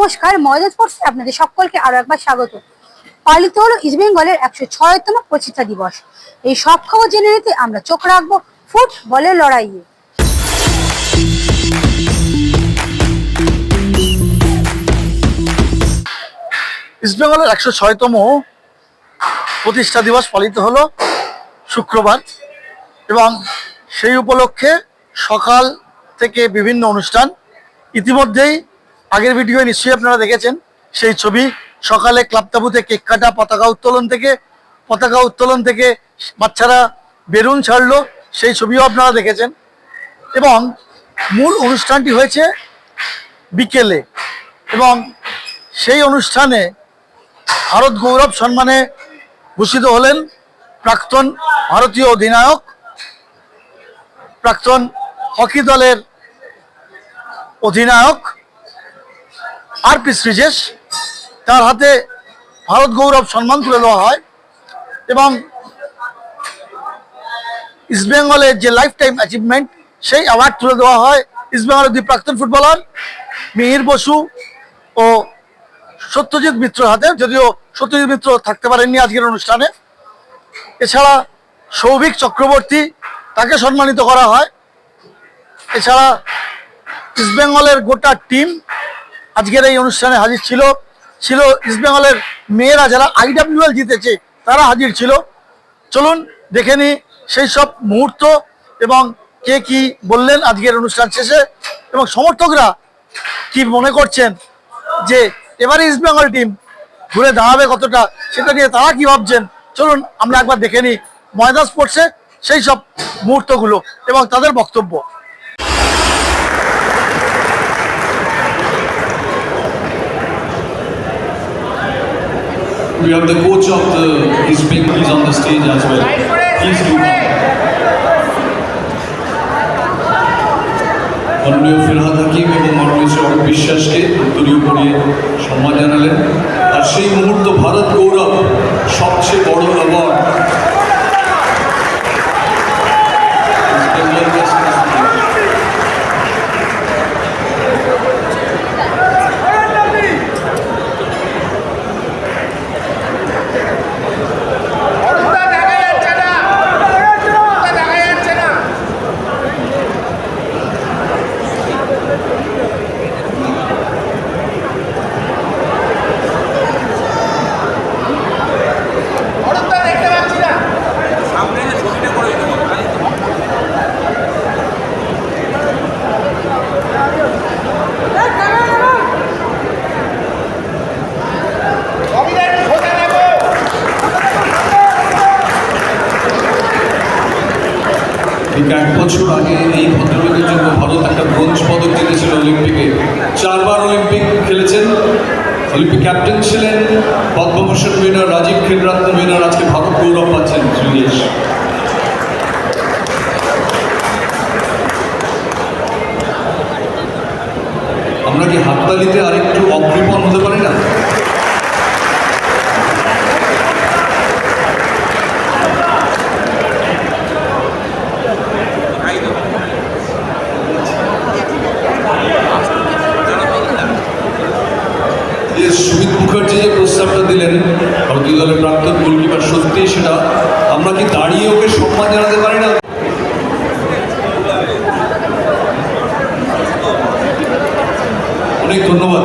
নমস্কার, ময়দান স্পোর্টসে আপনাদের সকলকে আরো একবার স্বাগত। পালিত হলো ইস্ট বেঙ্গলের 106তম প্রতিষ্ঠা দিবস। এই সব খবর জেনে নিতে আমরা চোখ রাখবো ফুটবলের লড়াইয়ে। ইস্ট বেঙ্গলের 106তম প্রতিষ্ঠা দিবস পালিত হলো শুক্রবার এবং সেই উপলক্ষে সকাল থেকে বিভিন্ন অনুষ্ঠান। ইতিমধ্যেই আগের ভিডিও নিশ্চয়ই আপনারা দেখেছেন সেই ছবি। সকালে ক্লাব তাঁবুতে কেক কাটা, পতাকা উত্তোলন থেকে বাচ্চারা বেলুন ছাড়লো, সেই ছবিও আপনারা দেখেছেন। এবং মূল অনুষ্ঠানটি হয়েছে বিকেলে এবং সেই অনুষ্ঠানে ভারত গৌরব সম্মানে ভূষিত হলেন প্রাক্তন ভারতীয় অধিনায়ক, প্রাক্তন হকি দলের অধিনায়ক আর.পি. শ্রীজেশ। তার হাতে ভারত গৌরব সম্মান তুলে দেওয়া হয় এবং ইস্টবেঙ্গলের যে লাইফ টাইম অ্যাচিভমেন্ট সেই অ্যাওয়ার্ড তুলে দেওয়া হয় ইস্টবেঙ্গলের দুই প্রাক্তন ফুটবলার মিহির বসু ও সত্যজিৎ মিত্রর হাতে। যদিও সত্যজিৎ মিত্র থাকতে পারেননি আজকের অনুষ্ঠানে। এছাড়া সৌভিক চক্রবর্তী, তাকে সম্মানিত করা হয়। এছাড়া ইস্টবেঙ্গলের গোটা টিম আজকের এই অনুষ্ঠানে হাজির ছিল। ইস্টবেঙ্গলের মেয়েরা যারা IWL জিতেছে তারা হাজির ছিল। চলুন দেখে নিই সেই সব মুহূর্ত এবং কে কি বললেন আজকের অনুষ্ঠান শেষে, এবং সমর্থকরা কি মনে করছেন যে এবারে ইস্টবেঙ্গল টিম ঘুরে দাঁড়াবে কতটা, সেটা নিয়ে তারা কি ভাবছেন। চলুন আমরা একবার দেখে নিই ময়দান স্পোর্টসে সেই সব মুহূর্তগুলো এবং তাদের বক্তব্য। We have the coach of the East Bengal is on the stage as well. Please do come. মাননীয় ফিরহাদ হাকিম এবং মাননীয় সৌরভ বিশ্বাসকে উত্তরীয় পরিয়ে সম্মান জানালেন। আর সেই মুহূর্ত ভারত গৌরব সবচেয়ে বড় অ্যাওয়ার্ড ঠিক 1 বছর আগে এই ভদ্রলোকের জন্য ভারত একটা ব্রোঞ্জ পদক জিতেছিল অলিম্পিকে। 4 বার অলিম্পিক খেলেছেন, অলিম্পিক ক্যাপ্টেন ছিলেন, পদ্মভূষণ উইনার, রাজীব খেলরত্ন উইনার। আজকে ভারত গৌরব পাচ্ছেন শ্রীজেশ। আমরা কি হাততালিতে আরেকটু অগ্রিপণ হতে পারি না? সুমিত মুখার্জি যে প্রস্তাবটা দিলেন ভারতীয় দলের প্রাক্তন গোলকিপার, সত্যি সেটা আমরা কি দাঁড়িয়ে ওকে সম্মান জানাতে পারি না? অনেক ধন্যবাদ।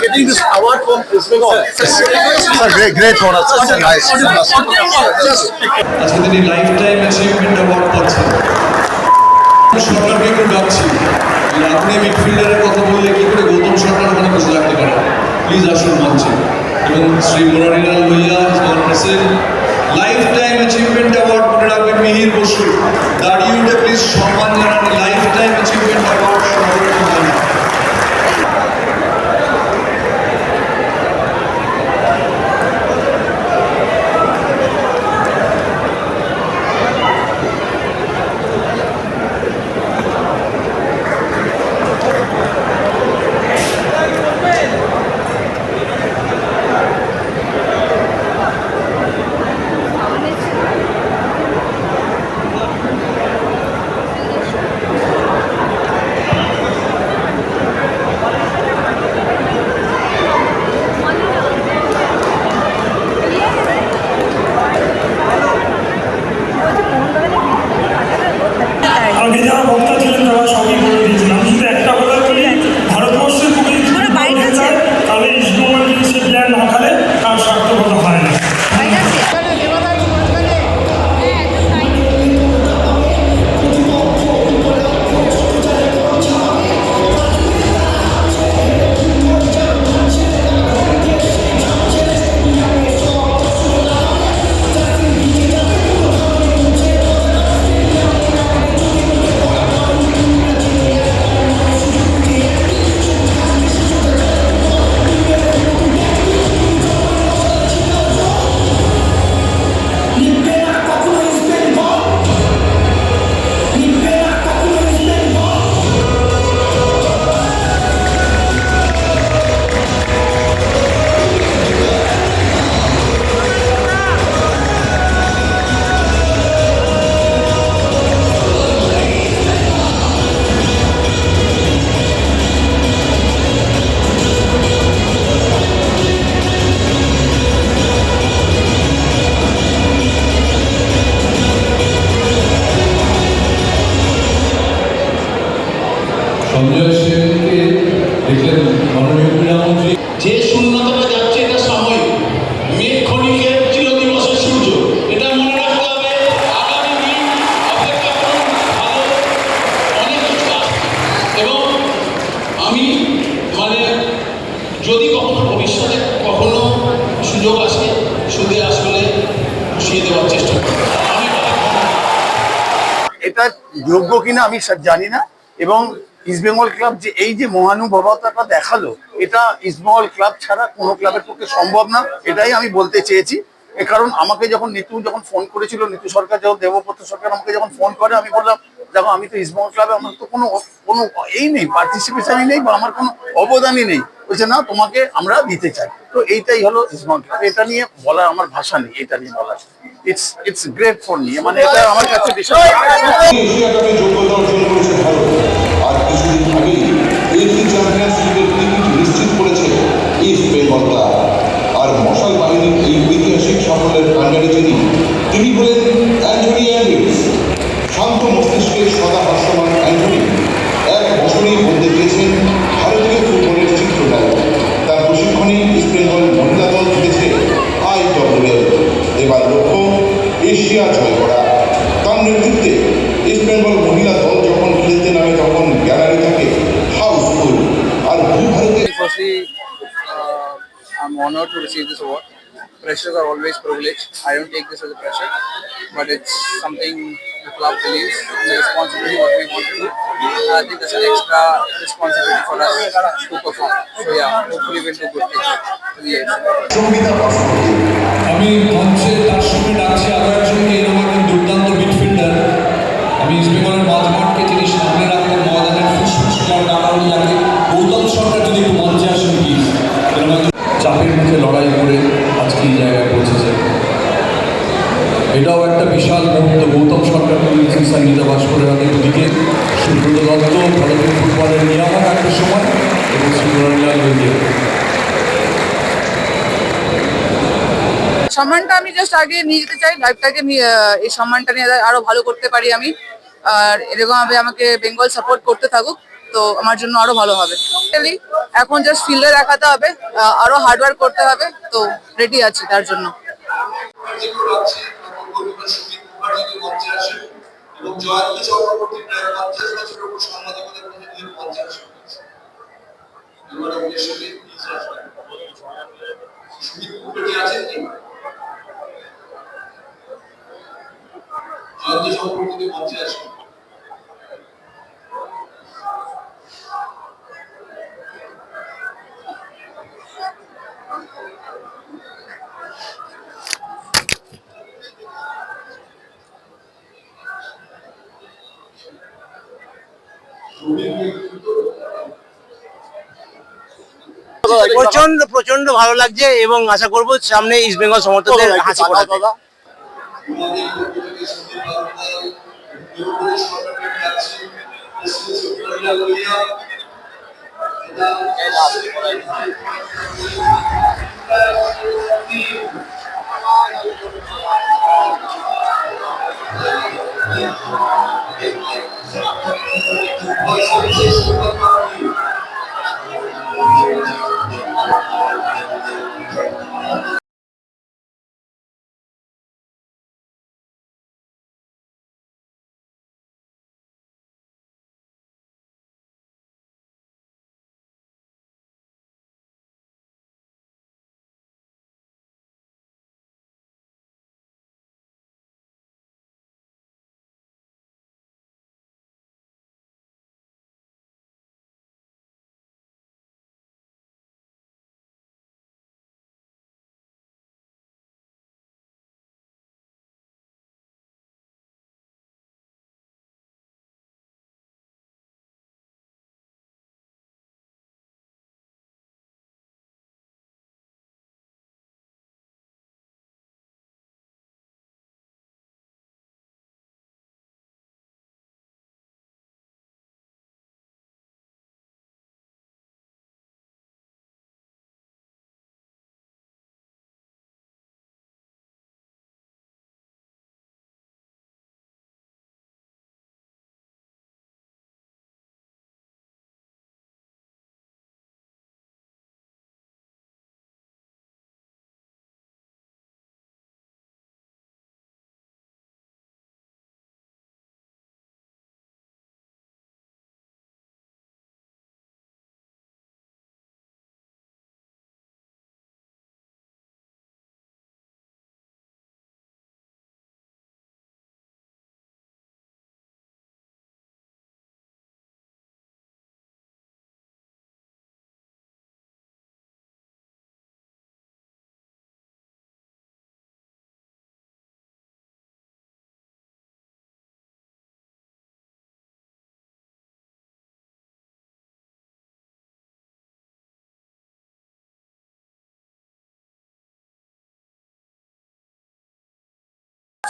Getting this award from East Bengal. Great honor, such a nice. আজকে তিনি লাইফ টাইম অ্যাচিভমেন্ট অ্যাওয়ার্ড পাচ্ছেন। সরকারকে একটু ডাকছি, আপনি মিডফিল্ডারের কথা বললে কি করে গৌতম সরকার ওখানে বসে থাকতে পারে? প্লিজ আসুন মঞ্চে। এবং Shri Murarilal ভৈয়া life time achievement award মনে রাখবেন মিহির বসু। দাঁড়িয়ে উঠে প্লিজ সম্মান জানান লাইফ টাইম অ্যাচিভমেন্ট অ্যাওয়ার্ড সমাবর্তন জানান। ক্ষণিকের চিরদিবসের সূর্য। এটা মনে রাখতে হবে। আগামী দিন অপেক্ষা করুন, ভালো অনেক কিছু আসবে। এবং আমি মানে যদি কখনো ভবিষ্যতে কখনো সুযোগ আসে, সুদে আসলে পুষিয়ে দেওয়ার চেষ্টা করব। এটা যোগ্য কিনা আমি জানি না, এবং ইস্টবেঙ্গল ক্লাব যে এই যে মহানুভবতাটা দেখালো, এটা ইস্টবেঙ্গল ক্লাব ছাড়া কোনো ক্লাবের পক্ষে সম্ভব না, এটাই আমি বলতে চেয়েছি। কারণ আমাকে যখন যখন ফোন করেছিল, নিতু সরকার যখন দেবব্রত সরকার আমাকে যখন ফোন করে, আমি বললাম দেখো আমি তো ইস্টবেঙ্গল ক্লাবে আমার তো কোনো কোনো এই নেই, পার্টিসিপেশনই নেই বা আমার কোনো অবদানই নেই। বলছে না, তোমাকে আমরা দিতে চাই। তো এইটাই হলো ইস্টবেঙ্গল ক্লাব। এটা নিয়ে বলার আমার ভাষা নেই, এটা নিয়ে বলার ইটস গ্রেট ফর মি, মানে এটা আমার কাছে বিশাল। এশিয়া কাপে যোগ্যতা অর্জন করেছে ভারত, আর কিছুদিন আগেই এশিয়ান চ্যাম্পিয়ন্স লিগের টিকিট নিশ্চিত করেছে ইস্ট বেঙ্গল ক্লাব। আর মশাল বাহিনীর এই ঐতিহাসিক সাফল্যের কাণ্ডারি তিনি হলেন অ্যান্থনি অ্যান্ড্রিউস। শান্ত মস্তিষ্কের সদা ভাসমান অ্যান্থনি এক বছরেই বদলে দিয়েছেন ভারতীয় ফুটবলের চিত্রনায়ক। তার প্রশিক্ষণে ইস্ট বেঙ্গল মহিলা দল জিতেছে IWL। এবার লক্ষ্য এশিয়া জয় করা। তার নেতৃত্বে ইস্ট বেঙ্গল মহিলা দল যখন খেলতে নামে তখন গ্যালারি থাকে হাউসফুল। আর ভারতে Firstly, I'm honored to receive this award. Pressures are always privilege. I don't take this as a pressure, but it's something the club believes in the responsibility what we want to do. And I think that's an extra responsibility for us to perform. So yeah, hopefully we'll do good things for the AFC. আমি মঞ্চে তার সঙ্গে ডাকছি আরো একজনকে, এরকম একজন দুর্দান্ত মিডফিল্ডার। আমি ইস্টবেঙ্গলের মাঝমাঠকে যিনি সামনে রাখতেন, ময়দানের ফুসফুস ডাকাউনি যাকে, গৌতম সরকার যদি একটু মঞ্চে আসেন প্লিজ। এরকম একজন চাপের মুখে লড়াই করে আজকে এই জায়গায় পৌঁছেছে। এটাও একটা বিশাল মুহূর্ত। গৌতম সরকার সঙ্গীতা ভাস্করের হাতে দুদিকে, সুব্রত দত্ত ভারতীয় ফুটবলের নিয়ামক একটা সময়, এবং শ্রীমোহনলাল রঞ্জিত। সম্মানটা আমি জাস্ট আগে নিয়ে যেতে চাই, লাইফটাকে এই সম্মানটা নিয়ে আরো ভালো করতে পারি আমি। আর এরকম ভাবে আমাকে বেঙ্গল সাপোর্ট করতে থাকুক, তো আমার জন্য আরো ভালো হবে। এখন জাস্ট ফিল্ডে দেখাতে হবে, আরো হার্ডওয়ার্ক করতে হবে, তো রেডি আছি তার জন্য। এবং জয়ন্তী চক্রবর্তী প্রায় 50 বছরের উপর সাংবাদিকতার প্রতিনিধির মঞ্চে আসেন। এবার আমাদের সঙ্গে সুমিত মুখার্জি আছেন কি? জয়ন্তী চক্রবর্তী মঞ্চে আসেন। প্রচন্ড প্রচন্ড ভালো লাগছে, এবং আশা করবো সামনে ইস্ট বেঙ্গল সমর্থকদের হাসি ফোটাতে।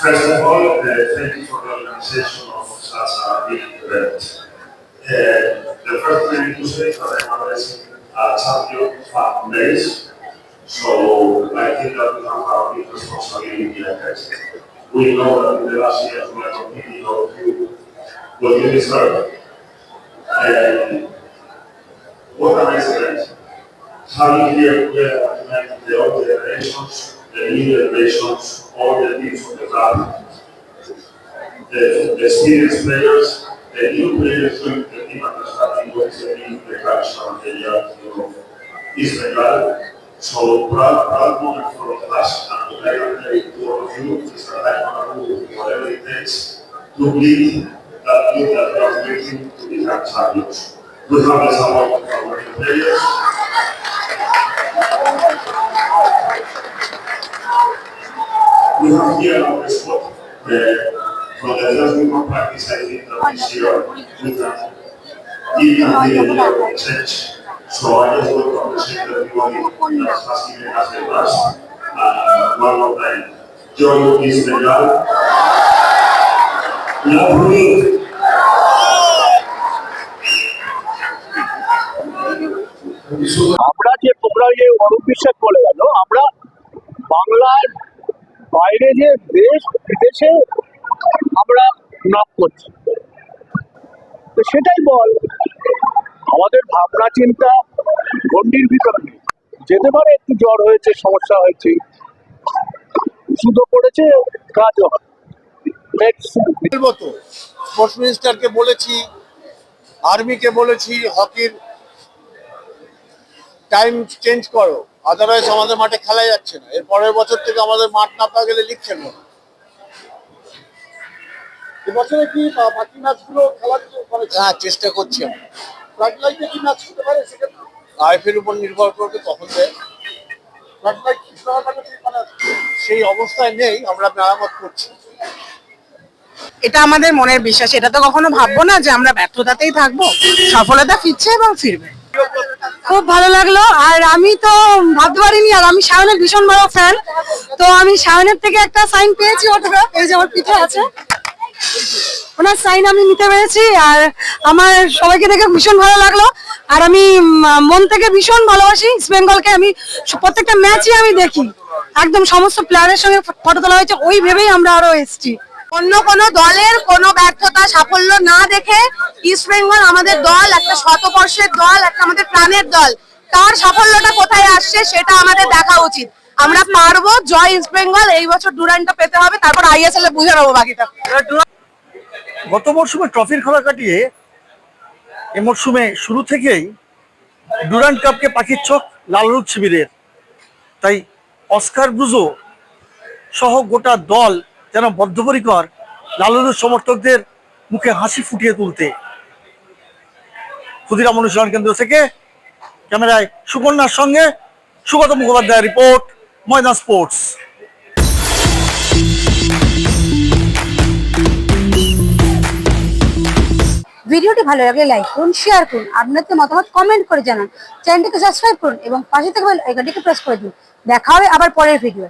First of all, thank you for the organization of such a big event. The first thing to say is that I'm organizing a champion fan base, so I think that we have a big responsibility ahead. We know that in the last years we are competing all of you what you deserve. And what a nice event. Having here the old generations, the new generations, all the teams of the club, the experienced players, the new players join the team understanding what is the meaning of the culture and the reality of East Bengal. So proud moment for all of us, and what I can tell to all of you is that I'm going to do whatever it takes to lead that group that we are waiting to become champions. We have the support of our players. We have here on the spot for the first week of practice. I think that this year we can give a little change. So I just want to appreciate everybody that has given us the trust. One more time, join East Bengal. Love you. আমরা যে তোমরা যে অরূপ বিশ্বাস বলে গেল, আমরা বাংলার বাইরে যে দেশ বিদেশে আমরা নাম করছি, তো সেটাই বল আমাদের ভাবনা চিন্তা গণ্ডির ভিতরে নেই। যেতে পারে একটু জ্বর হয়েছে, সমস্যা হয়েছে, ওষুধও পড়েছে, কাজও হয়। মতো স্পোর্টস মিনিস্টারকে বলেছি, আর্মিকে বলেছি, হকির টাইম চেঞ্জ করো, আদারওয়াইজ আমাদের মাঠে খেলা যাচ্ছে না। এর পরের বছর থেকে আমাদের মাঠ না পাওয়া গেলে লিগ খেলবো না। এবছরে কি বাকি ম্যাচগুলো খেলার হ্যাঁ চেষ্টা করছি আমরা। ফ্লাড লাইটে কি ম্যাচ হতে পারে সেক্ষেত্রে আইএফের উপর নির্ভর করবে, তখন দেয়। ফ্লাড লাইট মানে সেই অবস্থায় নেই, আমরা মেরামত করছি। এটা আমাদের মনের বিশ্বাস, এটা তো কখনো ভাববো না যে আমরা ব্যর্থতাতেই থাকবো। সফলতা ফিরছে এবং ফিরবে। খুব ভালো লাগলো। আর আমি তো ভাবতে পারিনি, আর আমি শাওনের ভীষণ বড় ফ্যান, তো আমি শাওনের থেকে একটা সাইন পেয়েছি, অটোগ্রাফ এই যে আমার পিঠে আছে, ওনার সাইন আমি নিতে পেরেছি। আর আমার সবাইকে দেখে ভীষণ ভালো লাগলো। আর আমি মন থেকে ভীষণ ভালোবাসি ইস্ট বেঙ্গলকে। আমি প্রত্যেকটা ম্যাচই আমি দেখি, একদম সমস্ত প্লেয়ারের সঙ্গে ফটো তোলা হয়েছে, ওই ভেবেই আমরা আরো এসেছি। অন্য কোনো দলের কোনো ব্যর্থতা সাফল্য না দেখে ইস্ট বেঙ্গল আমাদের দল, একটা শতবর্ষের দল, একটা আমাদের প্রাণের দল, তার সাফল্যটা কোথায় আসছে সেটা আমাদের দেখা উচিত। আমরা পারবো। জয় ইস্ট বেঙ্গল। এই বছর ডুরান্টটা পেতে হবে, তারপর আইএসএল এ বুঝে নেবো বাকিটা। গত মরশুমে ট্রফির খেলা কাটিয়ে এ মরশুমে শুরু থেকেই ডুরান্ট কাপকে পাখির চোখ লাল হলুদ শিবিরের। তাই অস্কার ব্রুজো সহ গোটা দল যেন বদ্ধপরিকর লাল হলুদ সমর্থকদের মুখে হাসি ফুটিয়ে তুলতে। ক্ষুদিরাম অনুশীলন কেন্দ্র থেকে ক্যামেরায় সুকন্যার সঙ্গে সুগত মুখোপাধ্যায়, রিপোর্ট ময়দান স্পোর্টস। ভিডিওটি ভালো লাগলে লাইক করুন, শেয়ার করুন, আপনাদের মতামত কমেন্ট করে জানান, চ্যানেলটিকে সাবস্ক্রাইব করুন এবং পাশে থাকা বেল আইকনটিকে প্রেস করে দিন। দেখা হবে আবার পরের ভিডিও।